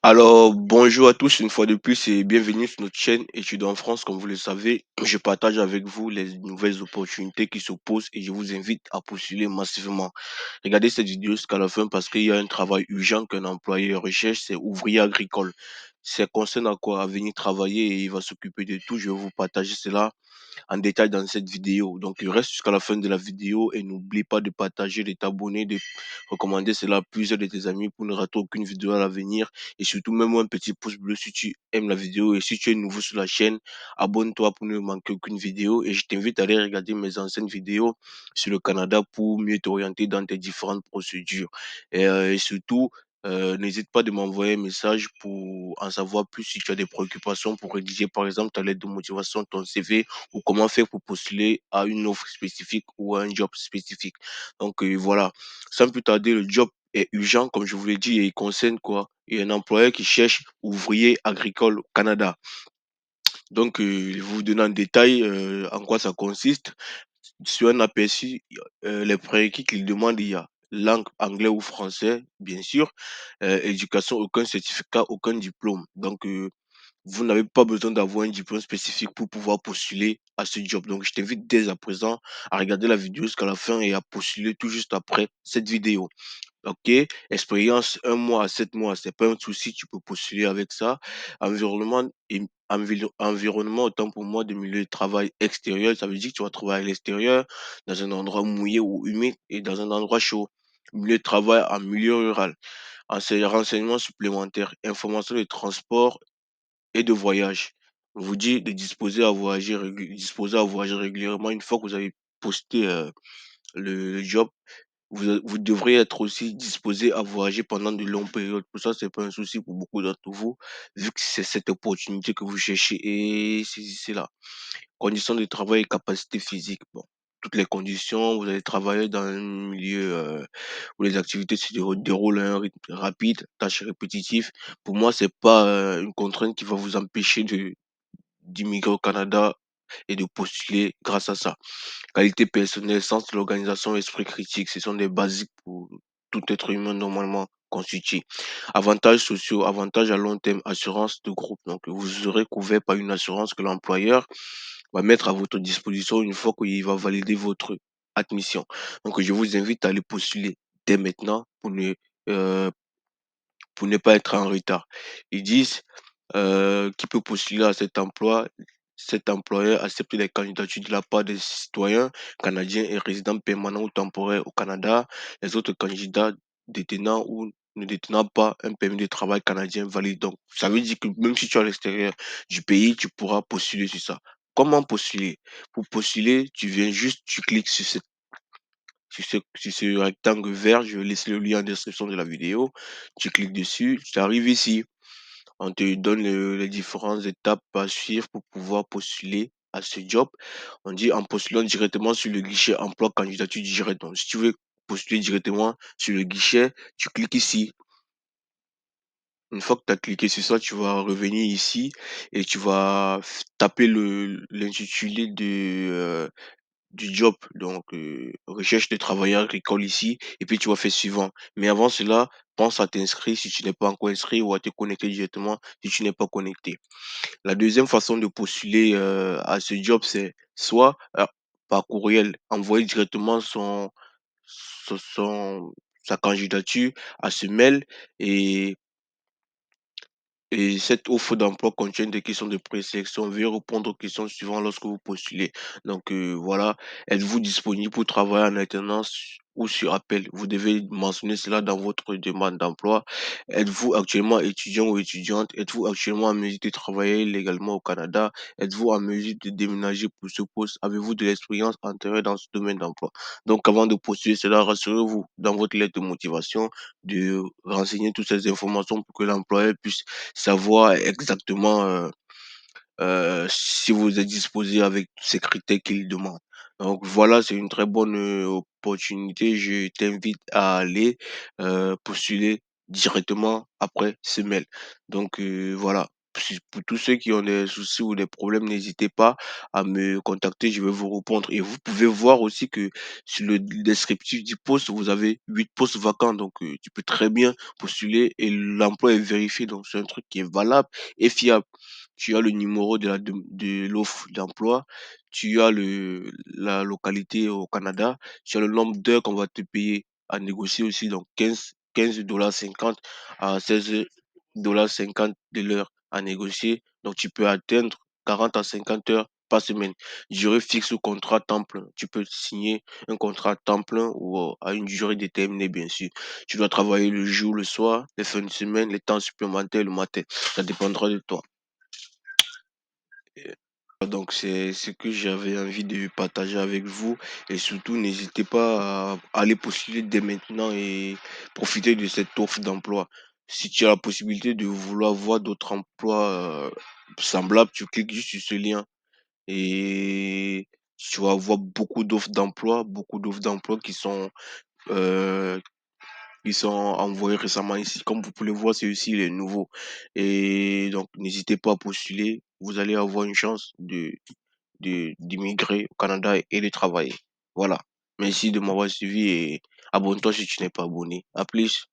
Alors, bonjour à tous une fois de plus et bienvenue sur notre chaîne Études en France. Comme vous le savez, je partage avec vous les nouvelles opportunités qui s'opposent et je vous invite à postuler massivement. Regardez cette vidéo jusqu'à la fin parce qu'il y a un travail urgent qu'un employeur recherche, c'est ouvrier agricole. C'est concerne quoi? À venir travailler et il va s'occuper de tout. Je vais vous partager cela en détail dans cette vidéo. Donc, reste jusqu'à la fin de la vidéo et n'oublie pas de partager, de t'abonner, de recommander cela à plusieurs de tes amis pour ne rater aucune vidéo à l'avenir. Et surtout, mets-moi un petit pouce bleu si tu aimes la vidéo. Et si tu es nouveau sur la chaîne, abonne-toi pour ne manquer aucune vidéo. Et je t'invite à aller regarder mes anciennes vidéos sur le Canada pour mieux t'orienter dans tes différentes procédures. Et surtout, n'hésite pas de m'envoyer un message pour en savoir plus si tu as des préoccupations pour rédiger, par exemple, ta lettre de motivation, ton CV ou comment faire pour postuler à une offre spécifique ou à un job spécifique. Donc voilà, sans plus tarder, le job est urgent, comme je vous l'ai dit, et il concerne quoi? Il y a un employeur qui cherche ouvrier agricole au Canada. Donc, je vais vous donner en détail en quoi ça consiste. Sur un aperçu, les prérequis qu'il demande, il y a langue anglais ou français, bien sûr, éducation, aucun certificat, aucun diplôme. Donc, vous n'avez pas besoin d'avoir un diplôme spécifique pour pouvoir postuler à ce job. Donc, je t'invite dès à présent à regarder la vidéo jusqu'à la fin et à postuler tout juste après cette vidéo. OK, expérience 1 mois à 7 mois, c'est pas un souci, tu peux postuler avec ça. Environnement et environnement autant pour moi de milieu de travail extérieur, ça veut dire que tu vas travailler à l'extérieur, dans un endroit mouillé ou humide et dans un endroit chaud. Milieu de travail en milieu rural. Renseignements supplémentaires, informations de transport et de voyage. On vous dit de disposer à voyager régulièrement une fois que vous avez posté, le job. Vous devrez être aussi disposé à voyager pendant de longues périodes. Pour ça, c'est pas un souci pour beaucoup d'entre vous, vu que c'est cette opportunité que vous cherchez et saisissez-la. Conditions de travail et capacité physique. Bon, toutes les conditions, vous allez travailler dans un milieu où les activités se déroulent à un rythme rapide, tâches répétitives. Pour moi, c'est pas une contrainte qui va vous empêcher d'immigrer au Canada et de postuler grâce à ça. Qualité personnelle, sens de l'organisation, esprit critique, ce sont des basiques pour tout être humain normalement constitué. Avantages sociaux, avantages à long terme, assurance de groupe. Donc, vous serez couvert par une assurance que l'employeur va mettre à votre disposition une fois qu'il va valider votre admission. Donc, je vous invite à aller postuler dès maintenant euh, pour ne pas être en retard. Ils disent qui peut postuler à cet emploi. Cet employeur accepte les candidatures de la part des citoyens canadiens et résidents permanents ou temporaires au Canada. Les autres candidats détenant ou ne détenant pas un permis de travail canadien valide. Donc, ça veut dire que même si tu es à l'extérieur du pays, tu pourras postuler sur ça. Comment postuler? Pour postuler, tu viens juste, tu cliques sur ce rectangle vert. Je vais laisser le lien en description de la vidéo. Tu cliques dessus, tu arrives ici. On te donne les différentes étapes à suivre pour pouvoir postuler à ce job. On dit en postulant directement sur le guichet emploi candidature directe. Donc, si tu veux postuler directement sur le guichet, tu cliques ici. Une fois que tu as cliqué sur ça, tu vas revenir ici et tu vas taper l'intitulé du job, donc recherche de travailleurs agricoles ici et puis tu vas faire suivant. Mais avant cela, pense à t'inscrire si tu n'es pas encore inscrit ou à te connecter directement si tu n'es pas connecté. La deuxième façon de postuler, à ce job, c'est soit, par courriel, envoyer directement son sa candidature à ce mail et cette offre d'emploi contient des questions de présélection. Veuillez répondre aux questions suivantes lorsque vous postulez. Donc, voilà. Êtes-vous disponible pour travailler en alternance ou sur appel? Vous devez mentionner cela dans votre demande d'emploi. Êtes-vous actuellement étudiant ou étudiante? Êtes-vous actuellement en mesure de travailler légalement au Canada? Êtes-vous en mesure de déménager pour ce poste? Avez-vous de l'expérience antérieure dans ce domaine d'emploi? Donc, avant de postuler cela, rassurez-vous dans votre lettre de motivation de renseigner toutes ces informations pour que l'employeur puisse savoir exactement, si vous êtes disposé avec tous ces critères qu'il demande. Donc voilà, c'est une très bonne, opportunité. Je t'invite à aller, postuler directement après ce mail. Donc voilà. pour tous ceux qui ont des soucis ou des problèmes, n'hésitez pas à me contacter, je vais vous répondre et vous pouvez voir aussi que sur le descriptif du poste, vous avez 8 postes vacants donc tu peux très bien postuler et l'emploi est vérifié donc c'est un truc qui est valable et fiable. Tu as le numéro de l'offre d'emploi, tu as la localité au Canada, tu as le nombre d'heures qu'on va te payer à négocier aussi donc 15,50 à 16,50 de l'heure à négocier. Donc, tu peux atteindre 40 à 50 heures par semaine. Durée fixe ou contrat temps plein. Tu peux signer un contrat temps plein ou à une durée déterminée, bien sûr. Tu dois travailler le jour, le soir, les fins de semaine, les temps supplémentaires, le matin. Ça dépendra de toi. Donc, c'est ce que j'avais envie de partager avec vous. Et surtout, n'hésitez pas à aller postuler dès maintenant et profiter de cette offre d'emploi. Si tu as la possibilité de vouloir voir d'autres emplois semblables, tu cliques juste sur ce lien et tu vas voir beaucoup d'offres d'emploi euh, qui sont envoyées récemment ici. Comme vous pouvez le voir, c'est aussi les nouveaux. Et donc, n'hésitez pas à postuler. Vous allez avoir une chance d'immigrer au Canada et de travailler. Voilà. Merci de m'avoir suivi et abonne-toi si tu n'es pas abonné. À plus.